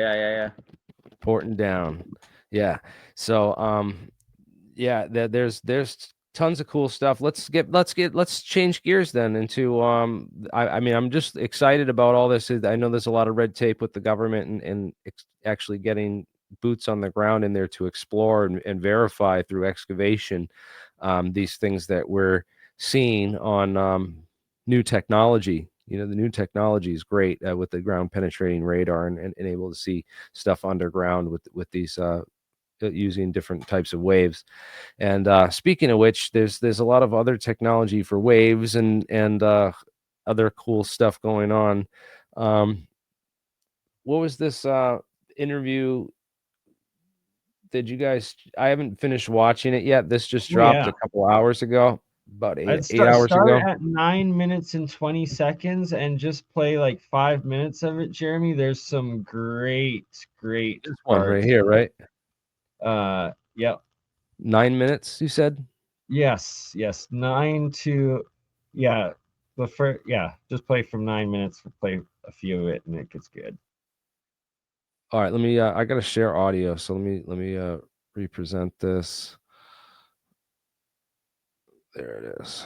Yeah. Porting down. Yeah. So yeah, there's tons of cool stuff. Let's change gears then into I mean, I'm just excited about all this. I know there's a lot of red tape with the government and actually getting boots on the ground in there to explore and verify through excavation these things that we're seeing on new technology. You know, the new technology is great with the ground penetrating radar and able to see stuff underground with these using different types of waves. And speaking of which, there's a lot of other technology for waves and other cool stuff going on. What was this interview? Did you guys? I haven't finished watching it yet. This just dropped a couple hours ago, about eight hours ago. Start at 9 minutes and 20 seconds and just play like 5 minutes of it, Jeremy. There's some great This one right here, right? Yep. 9 minutes, you said? Yes. 9 to just play from 9 minutes, play a few of it and it gets good. All right, let me I got to share audio, so let me represent this. There it is.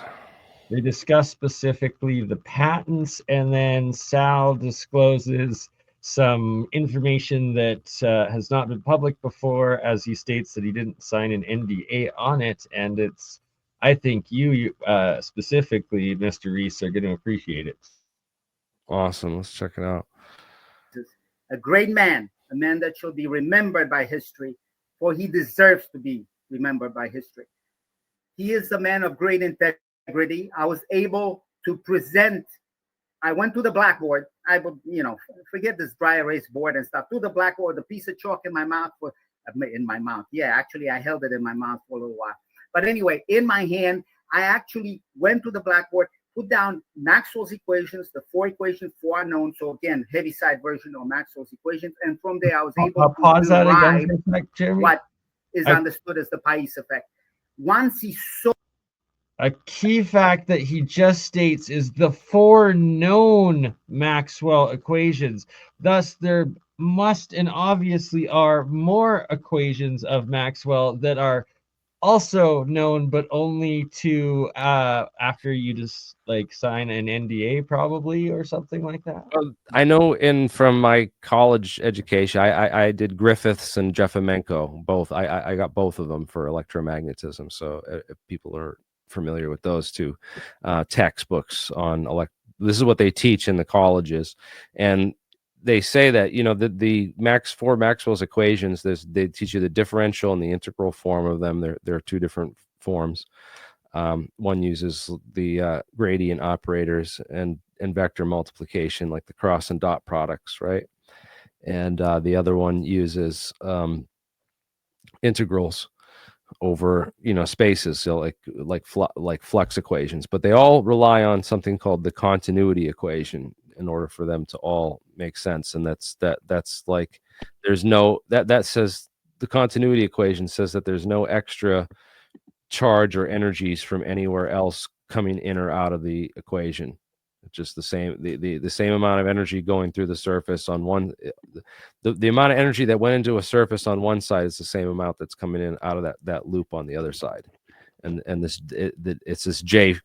They discuss specifically the patents, and then Sal discloses some information that has not been public before, as he states that he didn't sign an NDA on it. And it's, I think you specifically, Mr. Reese, are going to appreciate it. Awesome. Let's check it out. A great man, a man that shall be remembered by history, for he deserves to be remembered by history. He is a man of great integrity. I was able to present. I went to the blackboard. I would, forget this dry erase board and stuff. To the blackboard, a piece of chalk in my mouth. Yeah, actually, I held it in my mouth for a little while. But anyway, in my hand, I actually went to the blackboard, put down Maxwell's equations, the 4 equations, 4 unknown. So again, heavy side version of Maxwell's equations. And from there, I was able to pause that again, Jeremy. What is understood as the Pais effect. Once he saw. A key fact that he just states is the 4 known Maxwell equations. Thus, there must and obviously are more equations of Maxwell that are also known, but only to after you just like sign an NDA probably or something like that. I know from my college education, I did Griffiths and Jeffermenko, both. I got both of them for electromagnetism. So if people are familiar with those two textbooks on this is what they teach in the colleges, and they say that the for Maxwell's equations, they teach you the differential and the integral form of them. There are 2 different forms. One uses the gradient operators and vector multiplication, like the cross and dot products, right? And the other one uses integrals over spaces, so like flux equations. But they all rely on something called the continuity equation in order for them to all make sense. And that's like there's no that says the continuity equation says that there's no extra charge or energies from anywhere else coming in or out of the equation. It's just the same amount of energy going through the surface on one. The amount of energy that went into a surface on one side is the same amount that's coming in out of that loop on the other side. And it's this J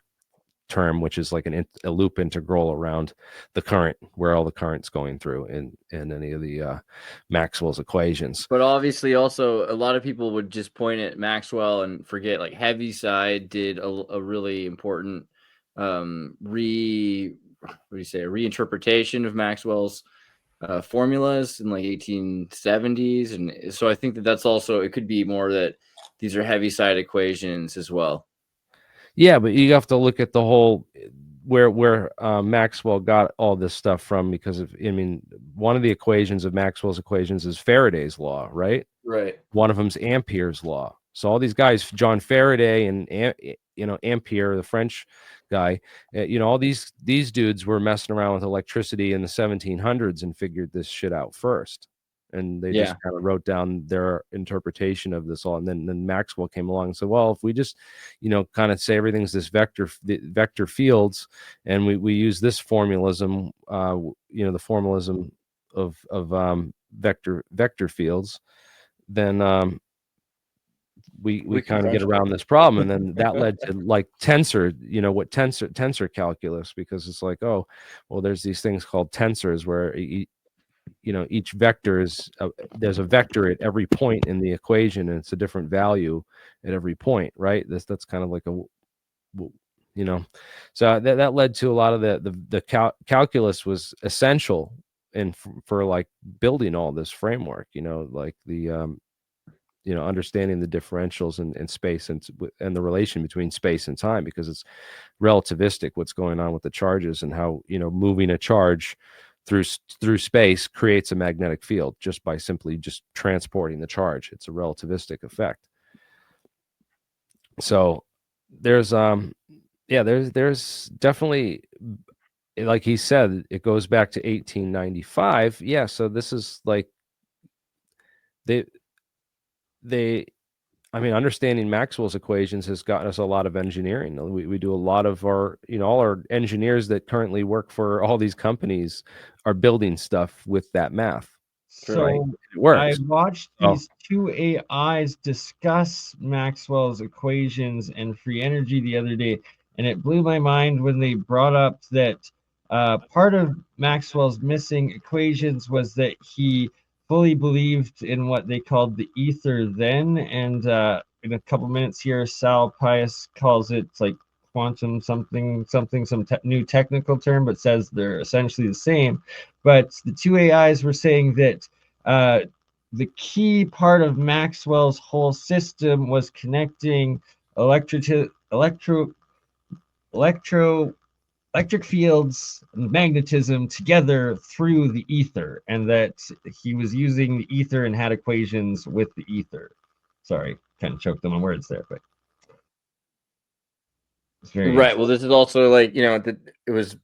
term, which is like a loop integral around the current, where all the current's going through in any of the Maxwell's equations. But obviously also a lot of people would just point at Maxwell and forget like Heaviside did a really important reinterpretation of Maxwell's formulas in like 1870s. And so I think that's also, it could be more that these are Heaviside equations as well. Yeah, but you have to look at the whole where Maxwell got all this stuff from, because one of the equations of Maxwell's equations is Faraday's law, right? Right. One of them's Ampere's law. So all these guys, John Faraday and Ampere, the French guy, all these dudes were messing around with electricity in the 1700s and figured this shit out first. And they just kind of wrote down their interpretation of this all. And then Maxwell came along and said, well, if we just, kind of say everything's this vector fields, and we use this formalism, the formalism of vector fields, then we We can kind of get crunch around this problem. And then that led to like tensor, tensor calculus, because it's like, oh, well, there's these things called tensors where each vector is there's a vector at every point in the equation, and it's a different value at every point, right? That's kind of like so that led to a lot of the calculus was essential for like building all this framework, like the understanding the differentials in space and the relation between space and time, because it's relativistic what's going on with the charges, and how moving a charge through space creates a magnetic field just by simply just transporting the charge. It's a relativistic effect. So there's definitely, like he said, it goes back to 1895. Yeah, so this is like understanding Maxwell's equations has gotten us a lot of engineering. We do a lot of our, all our engineers that currently work for all these companies are building stuff with that math. So right? It works. I watched these two AIs discuss Maxwell's equations and free energy the other day, and it blew my mind when they brought up that part of Maxwell's missing equations was that he fully believed in what they called the ether then, and in a couple minutes here, Sal Pais calls it like quantum something, some new technical term, but says they're essentially the same. But the two AIs were saying that the key part of Maxwell's whole system was connecting electric fields and magnetism together through the ether, and that he was using the ether and had equations with the ether. Sorry, kind of choked on my words there, but it's very right. Well, this is also like, it was,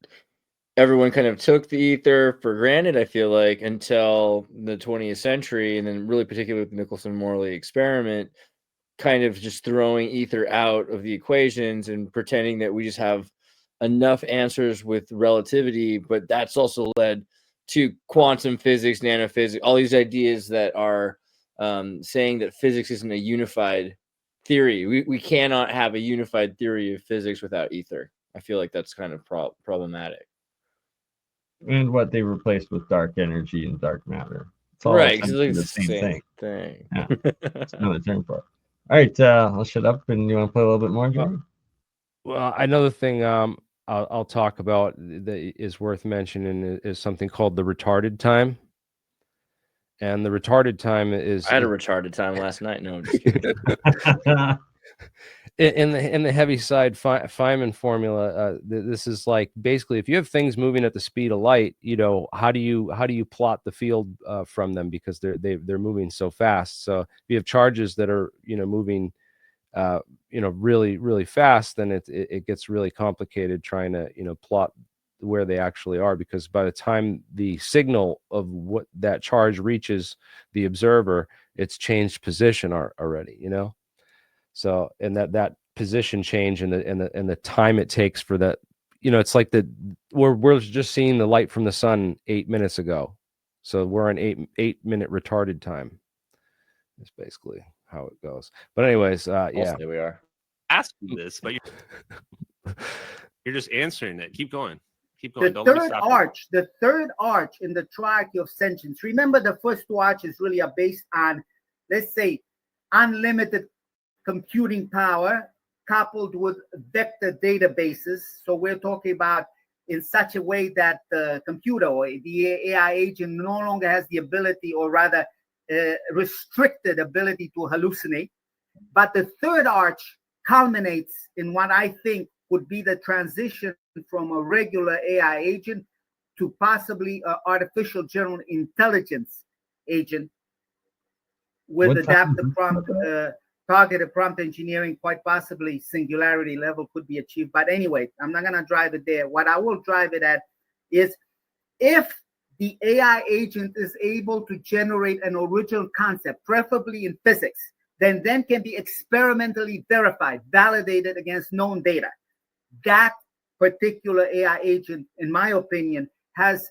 everyone kind of took the ether for granted, I feel like, until the 20th century, and then really particularly with the Michelson-Morley experiment, kind of just throwing ether out of the equations and pretending that we just have enough answers with relativity. But that's also led to quantum physics, nanophysics, all these ideas that are saying that physics isn't a unified theory. We cannot have a unified theory of physics without ether. I feel like that's kind of problematic. And what they replaced with dark energy and dark matter. It's all right, because essentially it's the same thing. Yeah. It's another term for it. All right, I'll shut up, and you want to play a little bit more, Jeremy? Well, another thing I'll talk about that is worth mentioning is something called the retarded time. And the retarded time is... I had a retarded time last night. No, I'm just kidding. in the heavy side Feynman formula, this is like, basically, if you have things moving at the speed of light, how do you plot the field from them, because they're moving so fast. So if you have charges that are moving really, really fast, then it gets really complicated trying to plot where they actually are, because by the time the signal of what that charge reaches the observer, it's changed position already. So, and that position change and the time it takes for that, it's like we're just seeing the light from the sun 8 minutes ago. So we're on 8-minute retarded time. That's basically how it goes. But anyways, yeah, There we are. Asking this, but you're just answering it. Keep going. Keep The going. the third arch in the triarchy of sentience. Remember, the first two arches really are based on, let's say, unlimited computing power coupled with vector databases. So we're talking about in such a way that the computer or the AI agent no longer has the ability, or rather restricted ability, to hallucinate. But the third arch culminates in what I think would be the transition from a regular AI agent to possibly an artificial general intelligence agent with adaptive prompt, targeted prompt engineering. Quite possibly singularity level could be achieved. But anyway, I'm not going to drive it there. What I will drive it at is, if the AI agent is able to generate an original concept, preferably in physics, then can be experimentally verified, validated against known data. That particular AI agent, in my opinion, has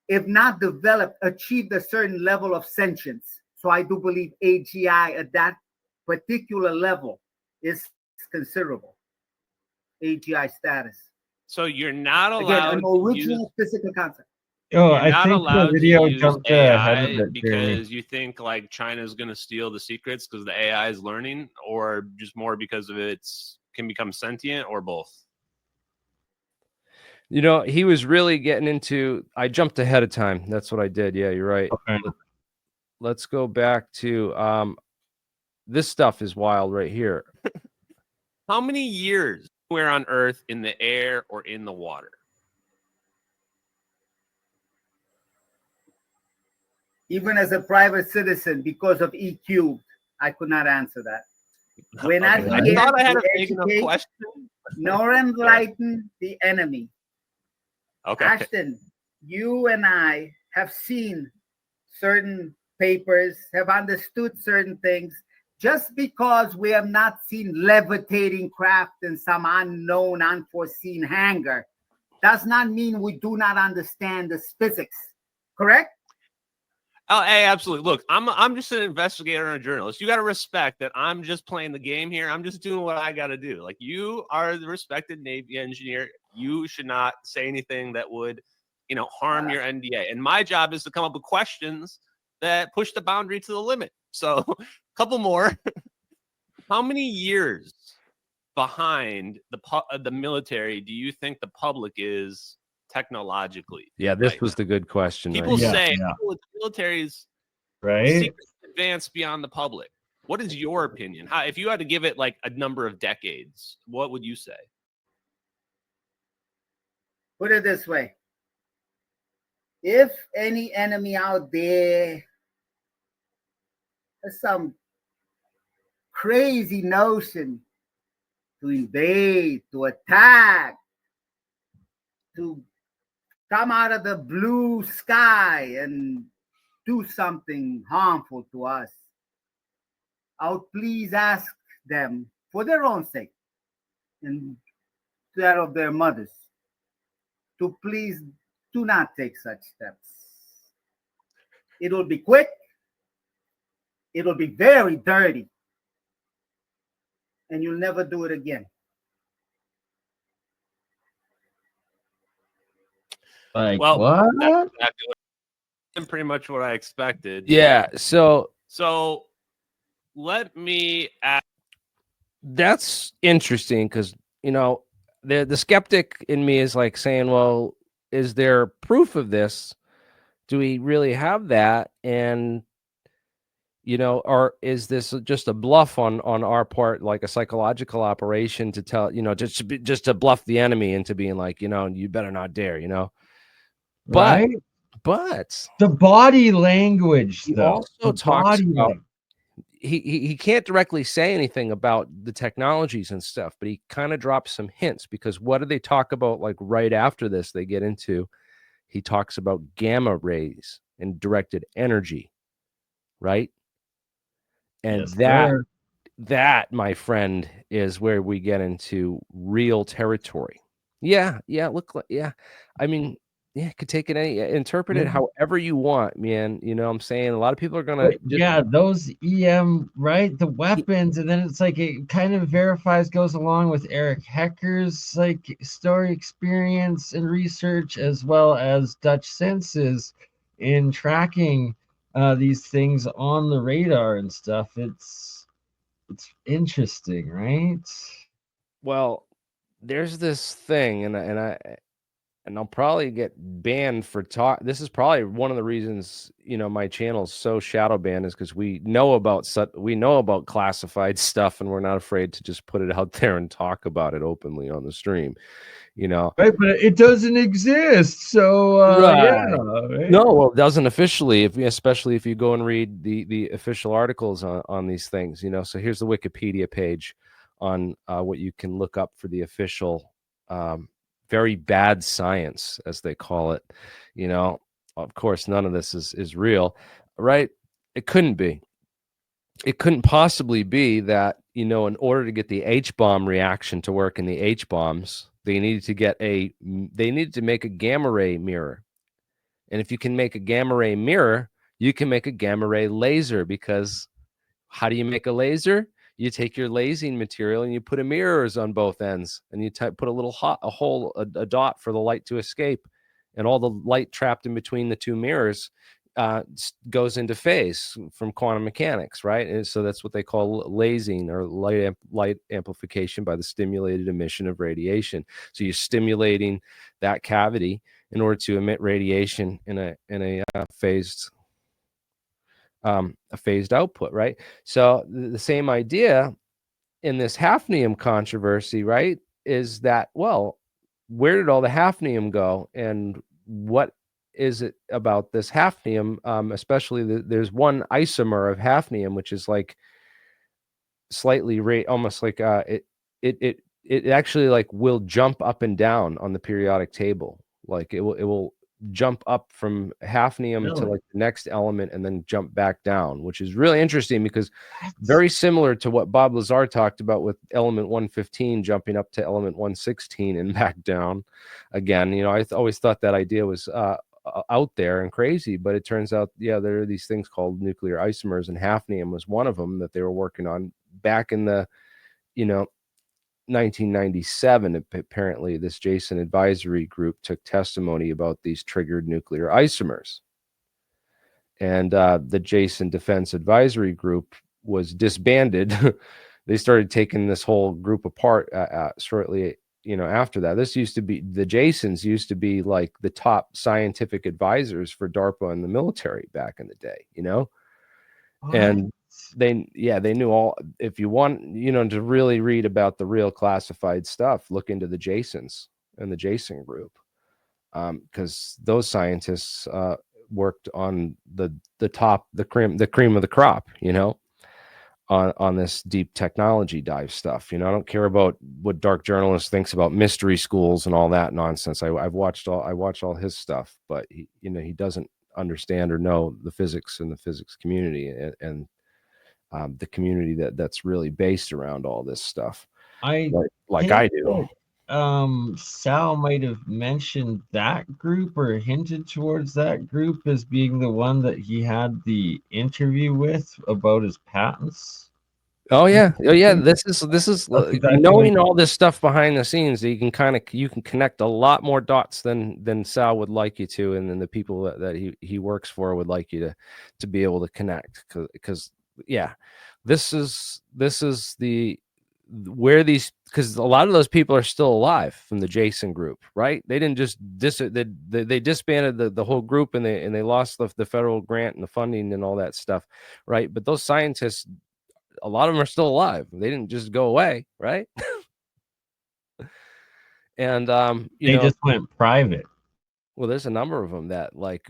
if not developed, achieved a certain level of sentience. So I do believe AGI at that particular level is considerable. AGI status. So you're not Again, allowed an to original use, physical concept. Oh, you're I not think the allowed to video use jumped ahead of AI it, Jeremy. because you think like China's going to steal the secrets because the AI is learning, or just more because of its can become sentient, or both? You know, he was really getting into. I jumped ahead of time. That's what I did. Yeah, you're right. Okay. Let's go back to this stuff is wild right here. How many years we're on Earth in the air or in the water? Even as a private citizen, because of EQ, I could not answer that. We're not Okay. I here thought I had to a big enough educate question. nor enlighten the enemy. Okay. Ashton, you and I have seen certain papers, have understood certain things. Just because we have not seen levitating craft in some unknown, unforeseen hangar, does not mean we do not understand the physics. Correct? Oh, hey, absolutely. Look, I'm just an investigator and a journalist. You got to respect that I'm just playing the game here. I'm just doing what I got to do. Like, you are the respected Navy engineer. You should not say anything that would, harm your NDA. And my job is to come up with questions that push the boundary to the limit. So, a couple more. How many years behind the military do you think the public is technologically? Yeah, this right was now? the good question. People right? say, Yeah. oh, the military's Right? secrets advanced beyond the public. What is your opinion? How, if you had to give it like a number of decades, what would you say? Put it this way. If any enemy out there has some crazy notion to invade, to attack, to come out of the blue sky and do something harmful to us, I would please ask them, for their own sake and that of their mothers, to please do not take such steps. It will be quick. It will be very dirty. And you'll never do it again. Like, Well, what? that's exactly pretty much what I expected. Yeah. So let me ask. that's interesting because the skeptic in me is like saying, well, is there proof of this? Do we really have that? And or is this just a bluff on our part, like a psychological operation to tell, just to bluff the enemy into being like, you better not dare, But Right? but The body language, he though. also The talks body about language. he can't directly say anything about the technologies and stuff, but he kind of drops some hints, because what do they talk about like right after this? They get into, he talks about gamma rays and directed energy, right? And Yes, that, my friend, is where we get into real territory. Yeah, I mean, could take it interpret it Yeah. however you want, man. I'm saying a lot of people are gonna But yeah, those EM, right? The weapons, and then it's like it kind of verifies, goes along with Eric Hecker's like story experience and research, as well as Dutch senses in tracking these things on the radar and stuff. It's interesting, right? Well, there's this thing, and I'll probably get banned for talk. This is probably one of the reasons, my channel's so shadow banned, is because we know about classified stuff, and we're not afraid to just put it out there and talk about it openly on the stream, Right, but it doesn't exist. So Right. right? No, well, it doesn't officially, especially if you go and read the official articles on these things, So here's the Wikipedia page on what you can look up for the official very bad science, as they call it. Of course, none of this is real, right? It couldn't be. It couldn't possibly be that, in order to get the H-bomb reaction to work in the H-bombs, they needed to make a gamma ray mirror. And if you can make a gamma ray mirror, you can make a gamma ray laser, because how do you make a laser? You take your lasing material and you put a mirrors on both ends, and you put a little hole, a dot for the light to escape, and all the light trapped in between the two mirrors goes into phase from quantum mechanics, right? And so that's what they call lasing, or light amplification by the stimulated emission of radiation. So you're stimulating that cavity in order to emit radiation in a phased output, right? So the same idea in this hafnium controversy, right, is that, well, where did all the hafnium go, and what is it about this hafnium? Especially there's one isomer of hafnium, which is like slightly almost like it actually like will jump up and down on the periodic table. Like it will jump up from hafnium to like the next element and then jump back down, which is really interesting, because very similar to what Bob Lazar talked about with element 115 jumping up to element 116 and back down again. You know, I always thought that idea was out there and crazy, but it turns out, yeah, there are these things called nuclear isomers, and hafnium was one of them that they were working on back in the, 1997. Apparently this Jason advisory group took testimony about these triggered nuclear isomers, and the Jason Defense Advisory Group was disbanded. They started taking this whole group apart shortly after that. This used to be, the Jasons used to be like the top scientific advisors for DARPA and the military back in the day, What? and they knew all. If you want, to really read about the real classified stuff, look into the Jasons and the Jason group, because those scientists worked on the cream of the crop, on this deep technology dive stuff. I don't care about what Dark Journalist thinks about mystery schools and all that nonsense. I watched all his stuff, but he doesn't understand or know the physics and the physics community and the community that's really based around all this stuff. I do. Sal might have mentioned that group, or hinted towards that group as being the one that he had the interview with about his patents. Oh yeah. This is exactly knowing all this stuff behind the scenes. You can connect a lot more dots than Sal would like you to, and then the people that he works for would like you to be able to connect. Because this is the where these, because a lot of those people are still alive from the Jason group, right? They didn't just they disbanded the whole group, and they lost the federal grant and the funding and all that stuff, right? But those scientists, a lot of them are still alive. They didn't just go away, right? And they just went private. Well, there's a number of them that, like,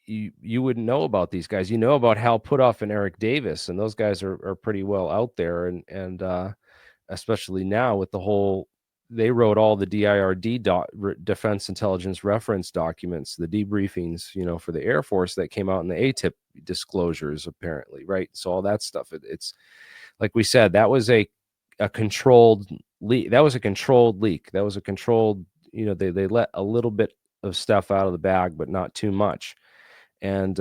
you wouldn't know about these guys. You know about Hal Puthoff and Eric Davis, and those guys are pretty well out there, and especially now with the whole, they wrote all the DIRD Defense Intelligence Reference documents, the debriefings, for the Air Force that came out in the ATIP disclosures, apparently, right? So all that stuff, it's like we said, that was a controlled leak. That was a controlled leak. That was a controlled, they let a little bit of stuff out of the bag, but not too much. And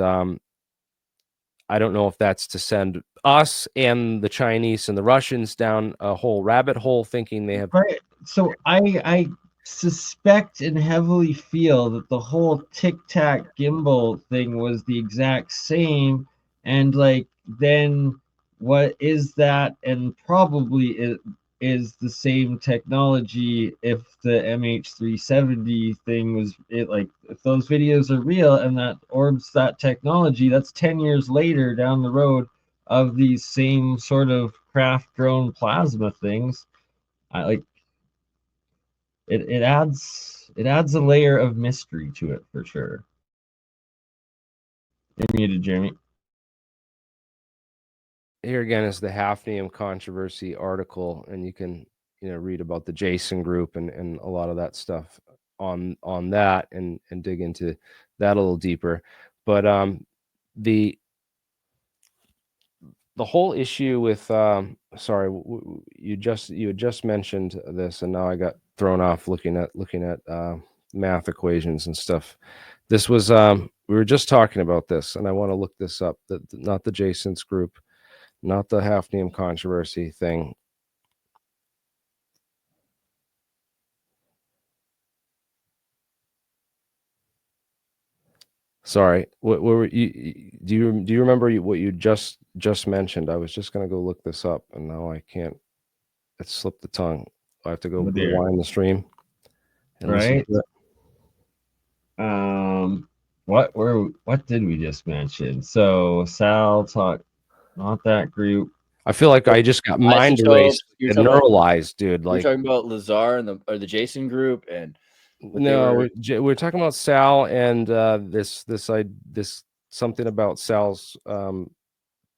I don't know if that's to send us and the Chinese and the Russians down a whole rabbit hole, thinking they have. Right. So I suspect and heavily feel that the whole Tic Tac gimbal thing was the exact same, and like, then what is that? And probably it is the same technology. If the MH370 thing was it, like, if those videos are real and that orbs that technology, that's 10 years later down the road of these same sort of craft drone plasma things. It adds a layer of mystery to it for sure. You're muted, Jeremy. Here again is the hafnium controversy article, and you can read about the Jason group and a lot of that stuff on that, and dig into that a little deeper. But the whole issue with sorry, you had just mentioned this, and now I got thrown off looking at math equations and stuff. This was we were just talking about this, and I want to look this up. Not the Jason's group, not the Hafnium controversy thing. Sorry, what were you? Do you remember what you just mentioned? I was just gonna go look this up, and now I can't. It slipped the tongue. I have to go rewind the stream and listen to it. What did we just mention? So Sal talked, not that group. I feel like I just got mind erased and neuralized, dude. Like you're talking about Lazar and the Jason group, and no, we're talking about Sal and this something about Sal's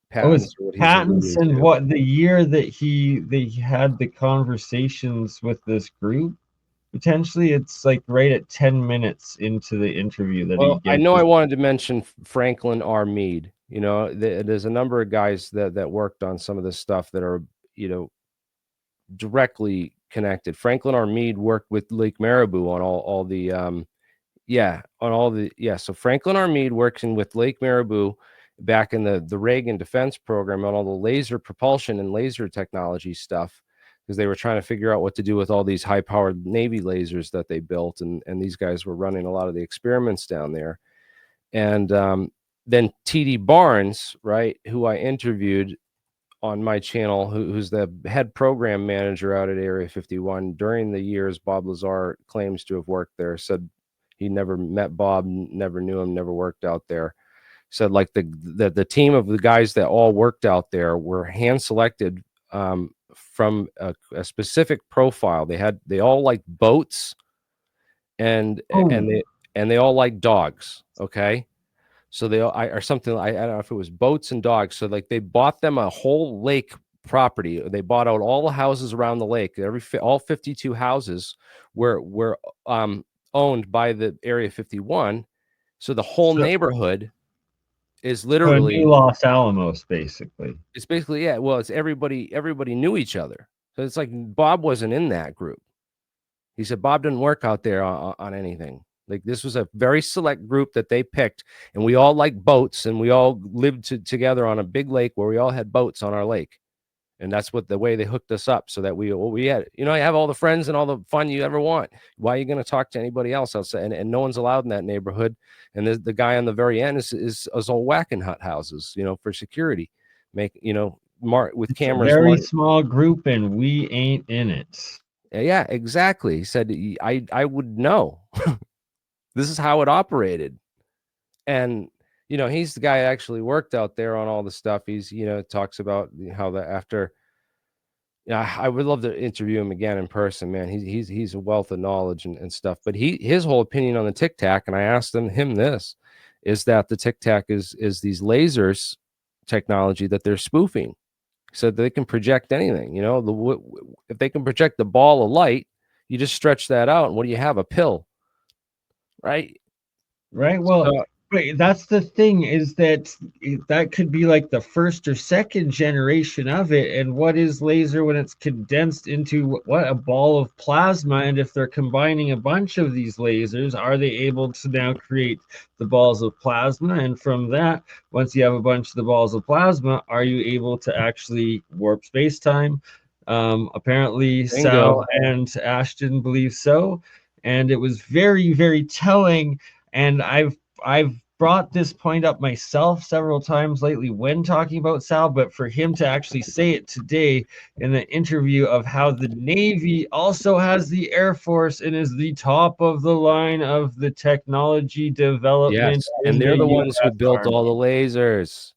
patents. Patents and what the year that they had the conversations with this group. Potentially, it's like right at 10 minutes into the interview that he I know I wanted to mention Franklin R. Mead. You know, there's a number of guys that worked on some of this stuff that are, you know, directly connected. Franklin R. Mead worked with Lake Marabou on all the so Franklin R. Mead working with Lake Marabou back in the Reagan defense program on all the laser propulsion and laser technology stuff, because they were trying to figure out what to do with all these high-powered Navy lasers that they built, and these guys were running a lot of the experiments down there. And then Titty Barnes, right, who I interviewed on my channel, who's the head program manager out at Area 51 during the years Bob Lazar claims to have worked there, said he never met Bob, never knew him, never worked out there. Said like the team of the guys that all worked out there were hand selected from a specific profile. They all liked boats, and they all like dogs. Okay, so they all, or something. I don't know if it was boats and dogs. So like they bought them a whole lake property. They bought out all the houses around the lake. All 52 houses were owned by the Area 51. So the whole neighborhood is literally Los Alamos, basically. It's basically, yeah. Well, it's everybody knew each other. So it's like Bob wasn't in that group. He said Bob didn't work out there on anything. Like this was a very select group that they picked, and we all liked boats, and we all lived together on a big lake where we all had boats on our lake. And that's the way they hooked us up, so that we had, you know, you have all the friends and all the fun you ever want. Why are you going to talk to anybody else outside? And no one's allowed in that neighborhood. And the guy on the very end is all whacking hut houses, you know, for security. With cameras. A very small group, and we ain't in it. Yeah, exactly. He said, I would know. This is how it operated. And you know, he's the guy that actually worked out there on all the stuff. He's, you know, talks about how I would love to interview him again in person, man. He's a wealth of knowledge and stuff. But his whole opinion on the Tic Tac, and I asked him this, is that the Tic Tac is these lasers technology that they're spoofing, so they can project anything. You know, if they can project the ball of light, you just stretch that out, and what do you have? A pill, right? Right. Well, that's the thing, is that could be like the first or second generation of it. And what is laser when it's condensed into a ball of plasma? And if they're combining a bunch of these lasers, are they able to now create the balls of plasma? And from that, once you have a bunch of the balls of plasma, are you able to actually warp space-time? Apparently Bingo. Sal and Ashton believe so. And it was very, very telling. And I've brought this point up myself several times lately when talking about Sal, but for him to actually say it today in the interview of how the Navy also has the Air Force and is the top of the line of the technology development. Yes, and they're the ones who built all the lasers.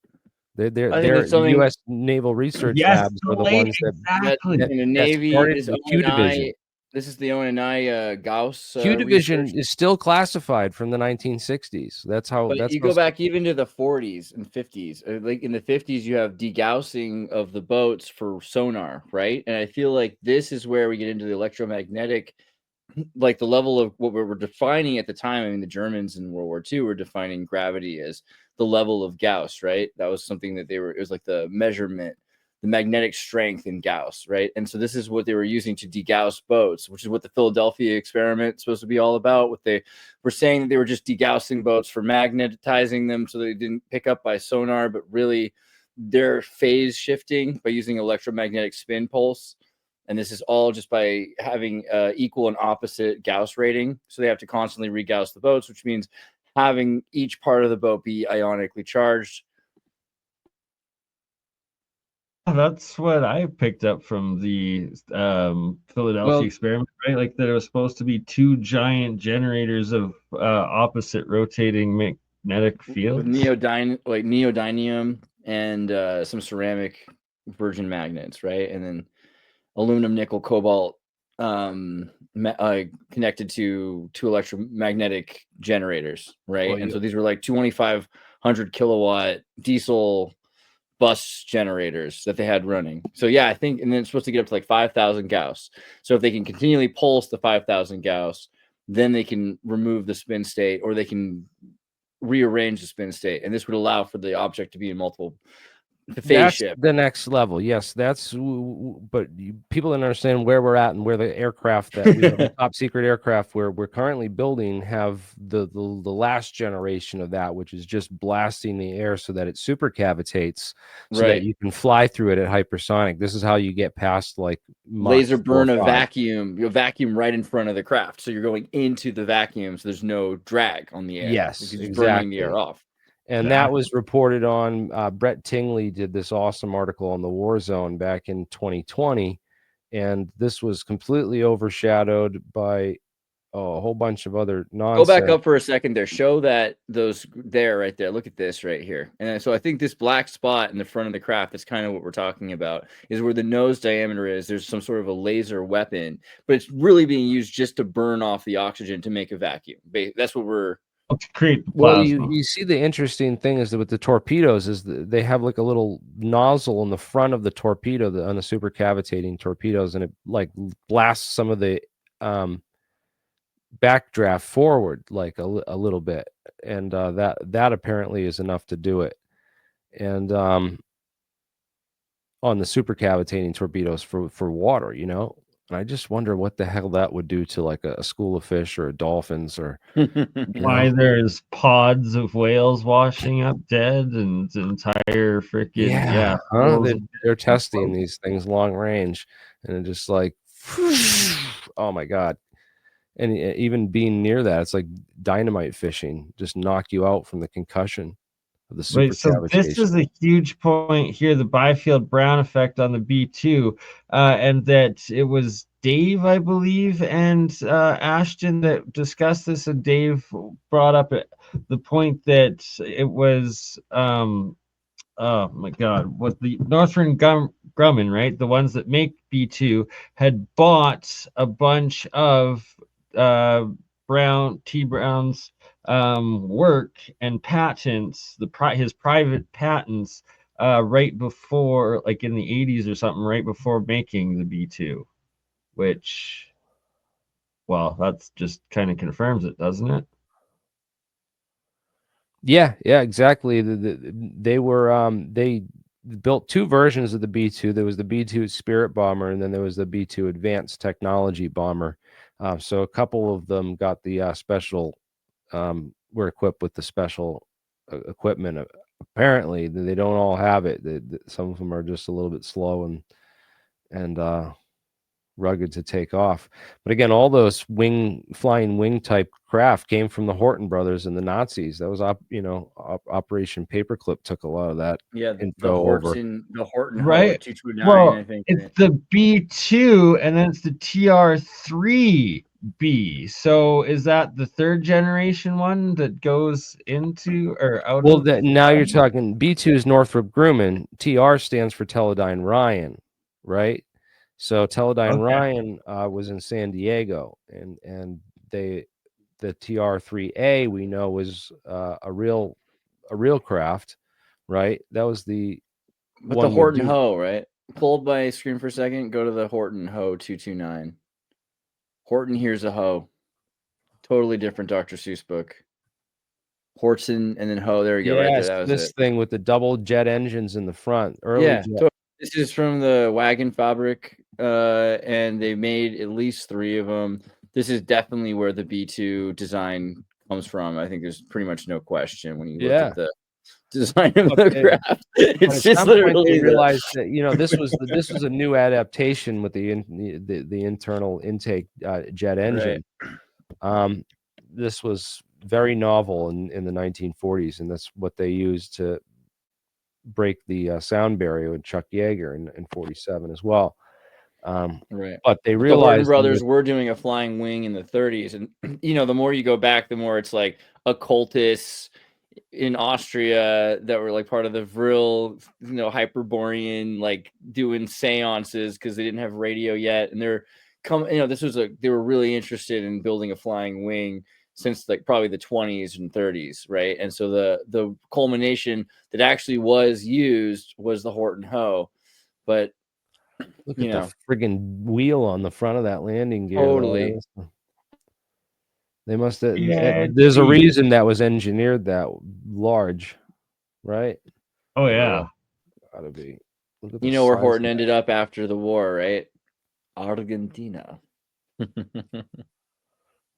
They're U.S. Naval Research Labs are the ones that in the Navy is Q Division. This is the ONI Gauss. Q Division is still classified from the 1960s. That's how. But you go back even to the 40s and 50s. Like in the 50s, you have degaussing of the boats for sonar, right? And I feel like this is where we get into the electromagnetic, like the level of what we were defining at the time. I mean, the Germans in World War II were defining gravity as the level of Gauss, right? That was something that it was like the the magnetic strength in Gauss, right? And so this is what they were using to degauss boats, which is what the Philadelphia experiment is supposed to be all about. What they were saying that they were just degaussing boats for magnetizing them so they didn't pick up by sonar, but really they're phase shifting by using electromagnetic spin pulse. And this is all just by having equal and opposite Gauss rating. So they have to constantly regauss the boats, which means having each part of the boat be ionically charged. That's what I picked up from the Philadelphia experiment, right? Like that it was supposed to be two giant generators of opposite rotating magnetic fields. With neodymium and some ceramic virgin magnets, right? And then aluminum, nickel, cobalt connected to two electromagnetic generators, right? Well, and so these were like 2,500 kilowatt diesel bus generators that they had running. So yeah, I think, and then it's supposed to get up to like 5,000 Gauss. So if they can continually pulse the 5,000 Gauss, then they can remove the spin state, or they can rearrange the spin state, and this would allow for the object to be in multiple phase shift. The next level. Yes, that's, but people don't understand where we're at and where the aircraft that we have, the top secret aircraft where we're currently building have the last generation of that, which is just blasting the air so that it supercavitates, so that you can fly through it at hypersonic. This is how you get past like laser burn a vacuum, you vacuum right in front of the craft, so you're going into the vacuum, so there's no drag on the air. Yes, because you're burning the air off. And that was reported on. Brett Tingley did this awesome article on the War Zone back in 2020, and this was completely overshadowed by a whole bunch of other nonsense. Go back up for a second there. Show that those there, right there. Look at this right here. And so I think this black spot in the front of the craft is kind of what we're talking about, is where the nose diameter is. There's some sort of a laser weapon, but it's really being used just to burn off the oxygen to make a vacuum. That's what we're to create plasma. Well, you see, the interesting thing is that with the torpedoes is they have like a little nozzle in the front of the torpedo on the supercavitating torpedoes, and it like blasts some of the backdraft forward like a little bit, and that apparently is enough to do it. And on the supercavitating torpedoes for water, you know. And I just wonder what the hell that would do to like a school of fish or dolphins, or why there's pods of whales washing up dead and entire freaking they're testing these things long range, and it just like oh my god. And even being near that, it's like dynamite fishing, just knock you out from the concussion of the supercavitation. So this is a huge point here, the Biffield Brown effect on the B2, and that it was Dave, I believe, and Ashton that discussed this, and Dave brought up the point that it was oh my god, what the Northrop Grumman, right, the ones that make B2, had bought a bunch of Brown's work and patents, his private patents, right before, like in the 80s or something, right before making the B2, which, well, that's just kind of confirms it, doesn't it? Yeah, exactly. They were they built two versions of the B2. There was the B2 Spirit bomber, and then there was the B2 Advanced Technology bomber. So a couple of them got the special, were equipped with the special equipment. Apparently, they don't all have it. Some of them are just a little bit slow and rugged to take off. But again, all those flying wing type craft came from the Horton brothers and the Nazis. That was Operation Paperclip took a lot of that. Yeah, info the Horton right. 229, well, I think it's the B2 and then it's the TR3B. So is that the third generation one that goes into or out? Well, now you're talking B2 is Northrop Grumman. TR stands for Teledyne Ryan, right? So Teledyne Ryan was in San Diego, and the TR3A we know was a real craft, right? That was the Horton Ho, right? Pulled by screen for a second. Go to the Horton Ho 229. Horton Here's a Ho. Totally different Dr. Seuss book. Horton and then Ho. There you go. Right there. That was this it. thing with the double jet engines in the front. Yeah. This is from the Wagon Fabric, and they made at least 3 of them. This is definitely where the B2 design comes from. I think there's pretty much no question when you look at the design of the craft. It's just literally they realized that this was a new adaptation with the internal intake jet engine. Right. This was very novel in the 1940s, and that's what they used to break the sound barrier with Chuck Yeager in 47 as well. Right. But they the realized Horton brothers were doing a flying wing in the 30s, and the more you go back, the more it's like occultists in Austria that were like part of the Vril, Hyperborean, like doing seances because they didn't have radio yet, and they were really interested in building a flying wing since like probably the 20s and 30s, right? And so the culmination that actually was used was the Horton Ho, but look at the friggin' wheel on the front of that landing gear. Totally. They must have. Yeah, there's a reason that was engineered that large, right? Oh yeah, gotta be. Where Horton ended up after the war, right? Argentina.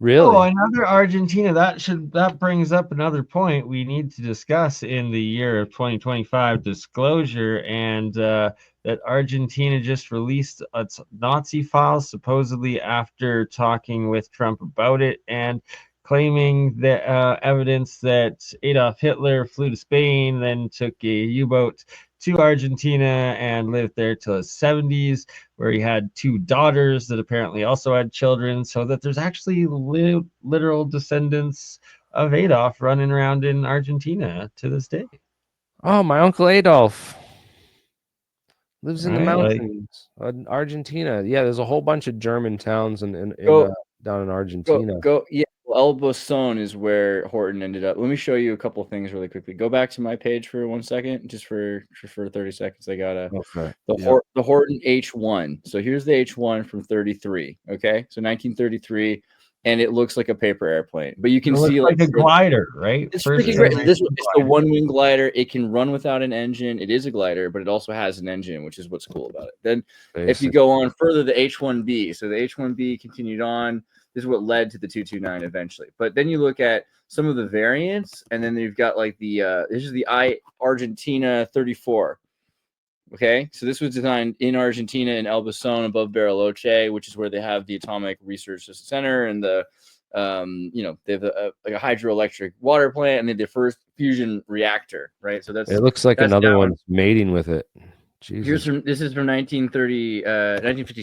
Really? Oh, another Argentina. That brings up another point we need to discuss in the year of 2025 disclosure, and that Argentina just released its Nazi files supposedly after talking with Trump about it and claiming the evidence that Adolf Hitler flew to Spain, then took a U-boat to Argentina and lived there till his 70s, where he had 2 daughters that apparently also had children, so that there's actually literal descendants of Adolf running around in Argentina to this day. Oh, my Uncle Adolf lives in the mountains in Argentina. Yeah, there's a whole bunch of German towns down in Argentina. Yeah. El Boson is where Horton ended up. Let me show you a couple things really quickly. Go back to my page for 1 second, just for 30 seconds. I got the Horton H1. So here's the H1 from 33. Okay, so 1933, and it looks like a paper airplane, but you can see like a glider, right? It's freaking great. It's a 1-wing glider. It can run without an engine. It is a glider, but it also has an engine, which is what's cool about it. Then, if you go on further, the H1B. So the H1B continued on. This is what led to the 229 eventually. But then you look at some of the variants, and then you've got like this is the Argentina 34. Okay, so this was designed in Argentina in El Boson above Bariloche, which is where they have the Atomic Research Center and the they have like a hydroelectric water plant, and they have their first fusion reactor, right? So it looks like another one's mating with it. Jesus. This is from 1930, 1950,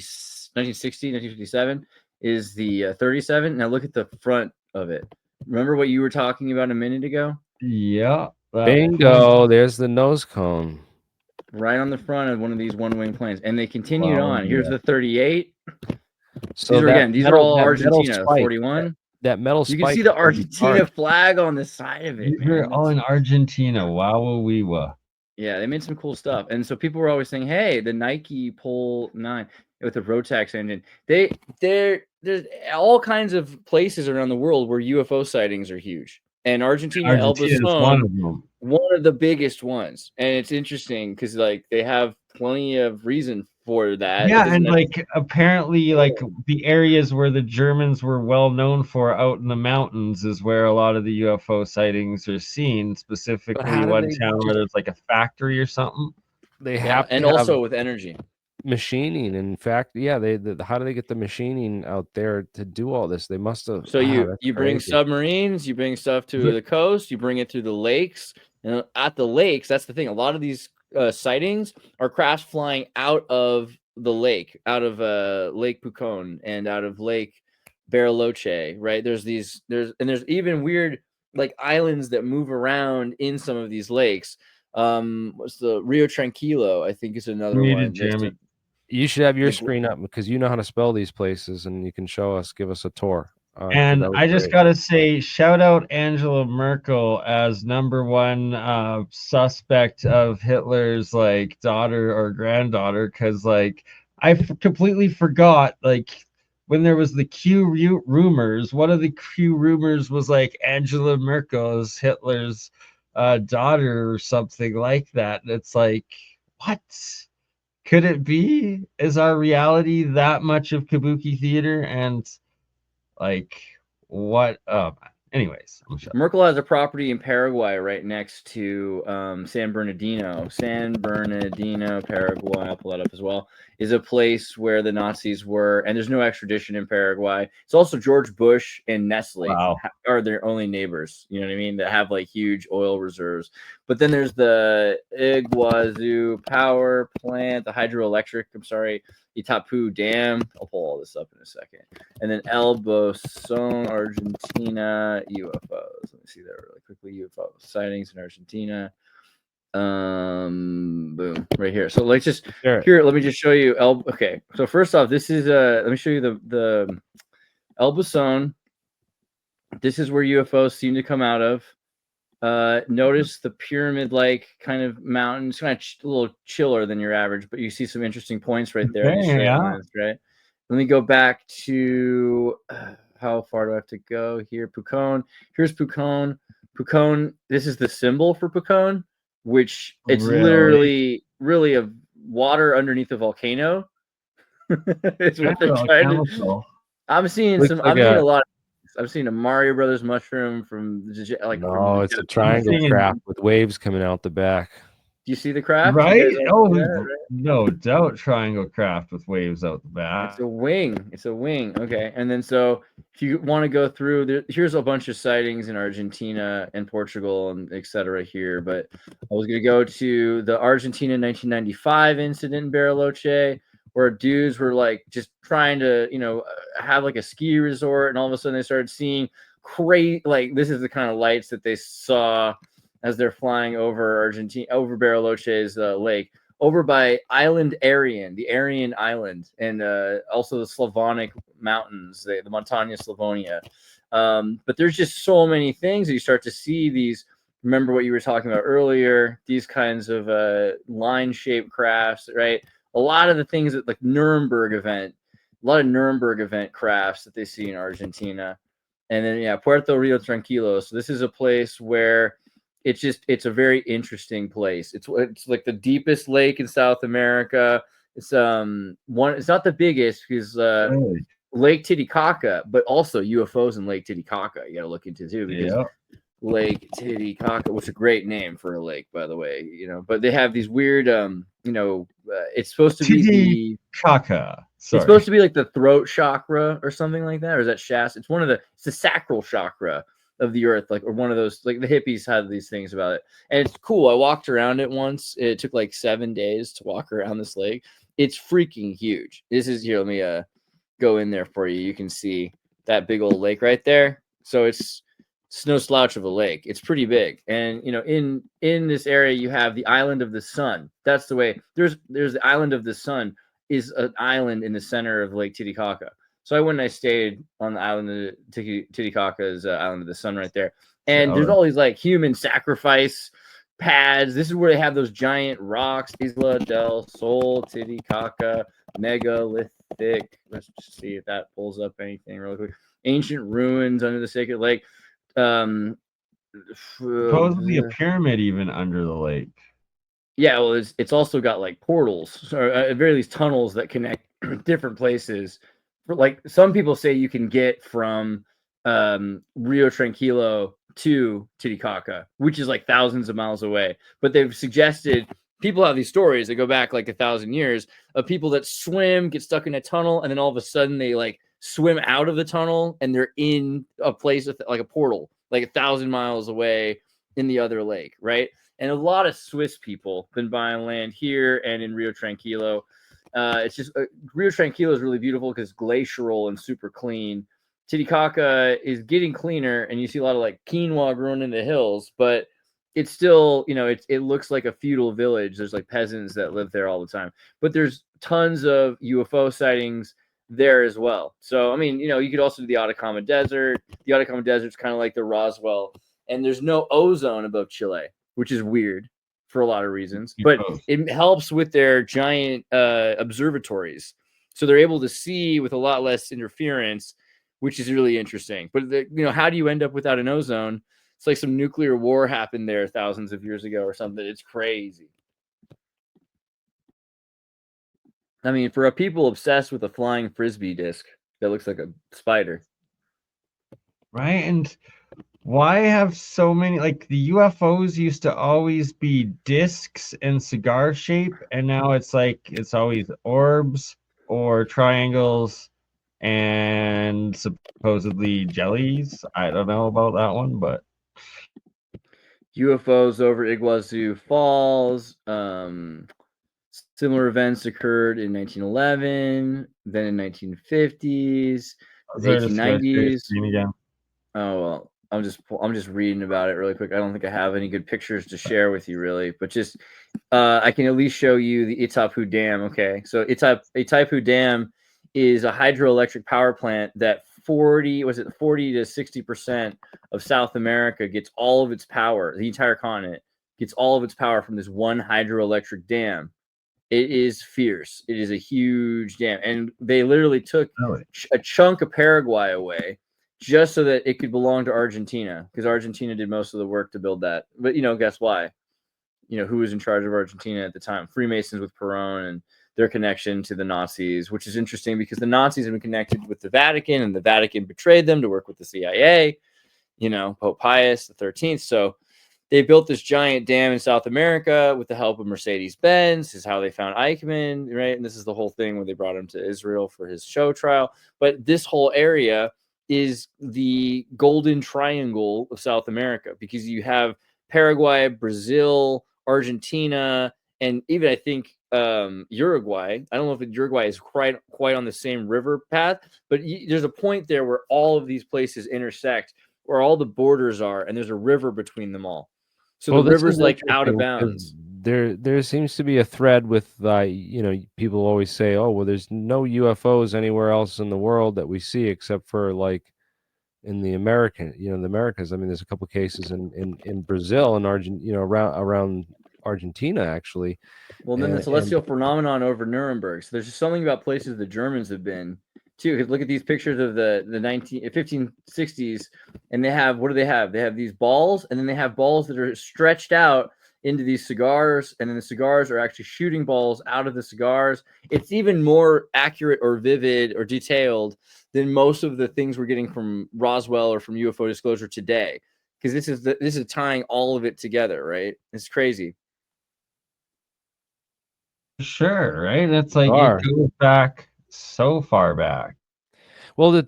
1960, 1957. Is the 37. Now look at the front of it. Remember what you were talking about a minute ago? Yeah. Bingo. There's the nose cone. Right on the front of one of these 1-wing planes. And they continued on. Here's the 38. So these are all Argentina. 41. That metal spike. You can see the Argentina flag on the side of it. You're all in Argentina. Wow. Yeah, they made some cool stuff. And so people were always saying, hey, the Nike Pole 9 with the Rotax engine. There's all kinds of places around the world where UFO sightings are huge. And Argentina El Boson is one of the biggest ones. And it's interesting because like they have plenty of reason for that. Yeah, and like apparently like the areas where the Germans were well known for out in the mountains is where a lot of the UFO sightings are seen, specifically one town where there's like a factory or something. They have and also with energy. Machining, in fact, yeah, how do they get the machining out there to do all this? They must have. So you bring submarines, you bring stuff to the coast, you bring it through the lakes, and at the lakes, that's the thing. A lot of these sightings are crafts flying out of the lake, out of Lake Pucón and out of Lake Bariloche, right? There's even weird like islands that move around in some of these lakes. What's the Rio Tranquilo? I think is another one. Jeremy. You should have your screen up because you know how to spell these places, and you can give us a tour. And I just gotta say, shout out Angela Merkel as #1 suspect of Hitler's like daughter or granddaughter, because like I completely forgot like when there was the Q rumors. One of the Q rumors was like Angela Merkel is Hitler's daughter or something like that. And it's like, what? Could it be? Is our reality that much of kabuki theater? And like, what? Anyways, I'm shut. Merkel has a property in Paraguay right next to San Bernardino. San Bernardino, Paraguay, I'll pull that up as well, is a place where the Nazis were, and there's no extradition in Paraguay. It's also George Bush and Nestle Wow. are their only neighbors, you know what I mean, that have like huge oil reserves. But then there's the Iguazu power plant, the hydroelectric, Itapu Dam. I'll pull all this up in a second. And then El Bosón, Argentina UFOs. Let me see there really quickly. UFO sightings in Argentina. Boom, right here. So let's just here. Let me just show you. Okay. So first off, this is let me show you the El Bosón. This is where UFOs seem to come out of. Notice the pyramid-like kind of mountains, kind of a little chiller than your average, but you see some interesting points right there. Okay, yeah. Lines, right. Let me go back to how far do I have to go here? Pucón. Here's Pucón. Pucón. This is the symbol for Pucón, which it's literally really a water underneath a volcano. It's what they're trying to. I'm seeing Looks some. like I'm seeing a lot. I've seen a Mario Brothers mushroom from like. No, it's a triangle craft with waves coming out the back. Do you see the craft? Right? Oh, right? No doubt, triangle craft with waves out the back. It's a wing. It's a wing. Okay, and then so if you want to go through, here's a bunch of sightings in Argentina and Portugal and etc. here. But I was gonna go to the Argentina 1995 incident in Bariloche, where dudes were like just trying to, have like a ski resort, and all of a sudden they started seeing crazy, like this is the kind of lights that they saw as they're flying over Argentina, over Bariloche's lake, over by Island Aryan, the Aryan Island, and also the Slavonic mountains, the Montagna Slavonia. But there's just so many things that you start to see these. Remember what you were talking about earlier, these kinds of line-shaped crafts, right? A lot of the things that like Nuremberg event, a lot of Nuremberg event crafts that they see in Argentina. And then, Puerto Rio Tranquilo. So this is a place where it's a very interesting place. It's like the deepest lake in South America. It's it's not the biggest because Lake Titicaca, but also UFOs in Lake Titicaca. You got to look into too because Lake Titicaca, which is a great name for a lake, by the way. But they have these weird it's supposed to be Kaka. It's supposed to be like the throat chakra or something like that, or is that Shasta? It's it's the sacral chakra of the earth, like, or one of those, like the hippies had these things about it, and it's cool. I walked around it once. It took like 7 days to walk around this lake. It's freaking huge. This is here. Let me go in there for you. You can see that big old lake right there. So it's no slouch of a lake. It's pretty big. And in this area you have the Island of the Sun. That's the way. There's the Island of the Sun is an island in the center of Lake Titicaca. So I went and I stayed on the island of Titicaca's Island of the Sun right there. And there's all these like human sacrifice pads. This is where they have those giant rocks. Isla del Sol, Titicaca, megalithic. Let's just see if that pulls up anything real quick. Ancient ruins under the sacred lake. Supposedly a pyramid even under the lake. Yeah, well, it's also got like portals, or at very least tunnels that connect different places. Like some people say you can get from Rio Tranquilo to Titicaca, which is like thousands of miles away. But they've suggested, people have these stories that go back like 1,000 years of people that swim, get stuck in a tunnel, and then all of a sudden they like swim out of the tunnel and they're in a place with like a portal, like 1,000 miles away in the other lake, right? And a lot of Swiss people been buying land here and in Rio Tranquilo. It's just Rio Tranquilo is really beautiful because glacial and super clean. Titicaca is getting cleaner, and you see a lot of like quinoa growing in the hills, but it's still, it looks like a feudal village. There's like peasants that live there all the time, but there's tons of UFO sightings there as well. So, I mean, you could also do the Atacama Desert. The Atacama Desert's kind of like the Roswell, and there's no ozone above Chile, which is weird for a lot of reasons, but it helps with their giant observatories. So they're able to see with a lot less interference, which is really interesting. But how do you end up without an ozone? It's like some nuclear war happened there thousands of years ago or something. It's crazy. I mean, for a people obsessed with a flying frisbee disc that looks like a spider. Right? And why have so many, like the UFOs used to always be discs and cigar shape, and now it's like it's always orbs or triangles and supposedly jellies. I don't know about that one, but UFOs over Iguazu Falls. Similar events occurred in 1911, then in 1950s, there just go share 1890s. screen again. Oh well, I'm just reading about it really quick. I don't think I have any good pictures to share with you really, but just I can at least show you the Itaipu Dam. Okay, so Itaipu Dam is a hydroelectric power plant that 40 to 60% of South America gets all of its power. The entire continent gets all of its power from this one hydroelectric dam. It is fierce. It is a huge dam, and they literally took a chunk of Paraguay away just so that it could belong to Argentina, because Argentina did most of the work to build that. But guess why? Who was in charge of Argentina at the time? Freemasons with Perón and their connection to the Nazis, which is interesting because the Nazis have been connected with the Vatican, and the Vatican betrayed them to work with the CIA. Pope Pius XIII. So they built this giant dam in South America with the help of Mercedes-Benz. This is how they found Eichmann, right? And this is the whole thing where they brought him to Israel for his show trial. But this whole area is the golden triangle of South America, because you have Paraguay, Brazil, Argentina, and even I think Uruguay. I don't know if Uruguay is quite on the same river path, but there's a point there where all of these places intersect, where all the borders are, and there's a river between them all. So the river's like out of bounds. There seems to be a thread with people always say, oh well, there's no UFOs anywhere else in the world that we see except for like in the Americas. I mean, there's a couple of cases in Brazil and Argentina, around Argentina actually. Well, then the celestial phenomenon over Nuremberg. So there's just something about places the Germans have been too. Look at these pictures of the 1560s, and they have, what do they have? They have these balls, and then they have balls that are stretched out into these cigars, and then the cigars are actually shooting balls out of the cigars. It's even more accurate or vivid or detailed than most of the things we're getting from Roswell or from UFO Disclosure today, because this is tying all of it together, right? It's crazy. Sure, right? It's like it goes back so far back. Well,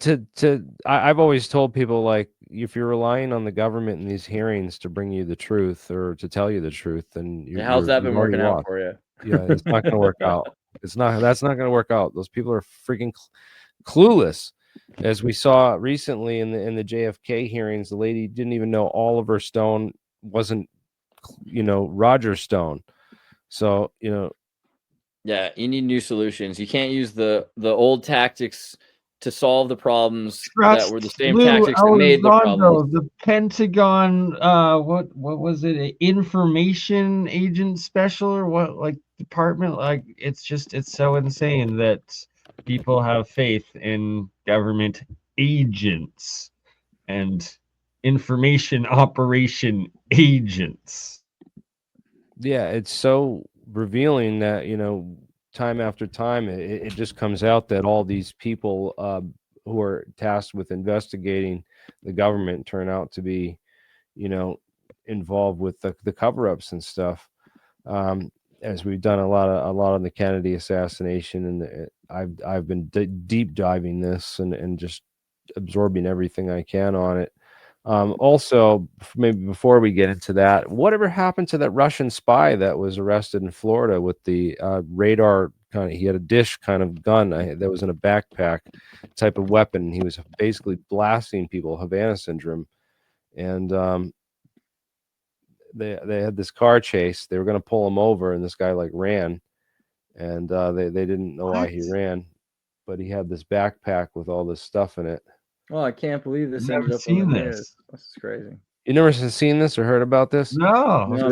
I've always told people, like, if you're relying on the government in these hearings to bring you the truth or to tell you the truth, then how's that been working out for you? Yeah, it's not going to work out. That's not going to work out. Those people are freaking clueless. As we saw recently in the JFK hearings, the lady didn't even know Oliver Stone wasn't, Roger Stone. So, yeah, you need new solutions. You can't use the old tactics to solve the problems that were the same tactics that made the problem. The Pentagon, what was it? An information agent special or what? Like department? Like it's so insane that people have faith in government agents and information operation agents. Yeah, it's so revealing that time after time it just comes out that all these people who are tasked with investigating the government turn out to be involved with the cover-ups and stuff, as we've done a lot on the Kennedy assassination, and I've been deep diving this and just absorbing everything I can on it. Also, maybe before we get into that, whatever happened to that Russian spy that was arrested in Florida with the radar he had a dish kind of gun that was in a backpack type of weapon. He was basically blasting people, Havana syndrome. And they had this car chase. They were going to pull him over, and this guy ran, and they didn't know why he ran, but he had this backpack with all this stuff in it. Oh, I can't believe this I've ended never up seen on the this. news. This is crazy. You never seen this or heard about this? No, No,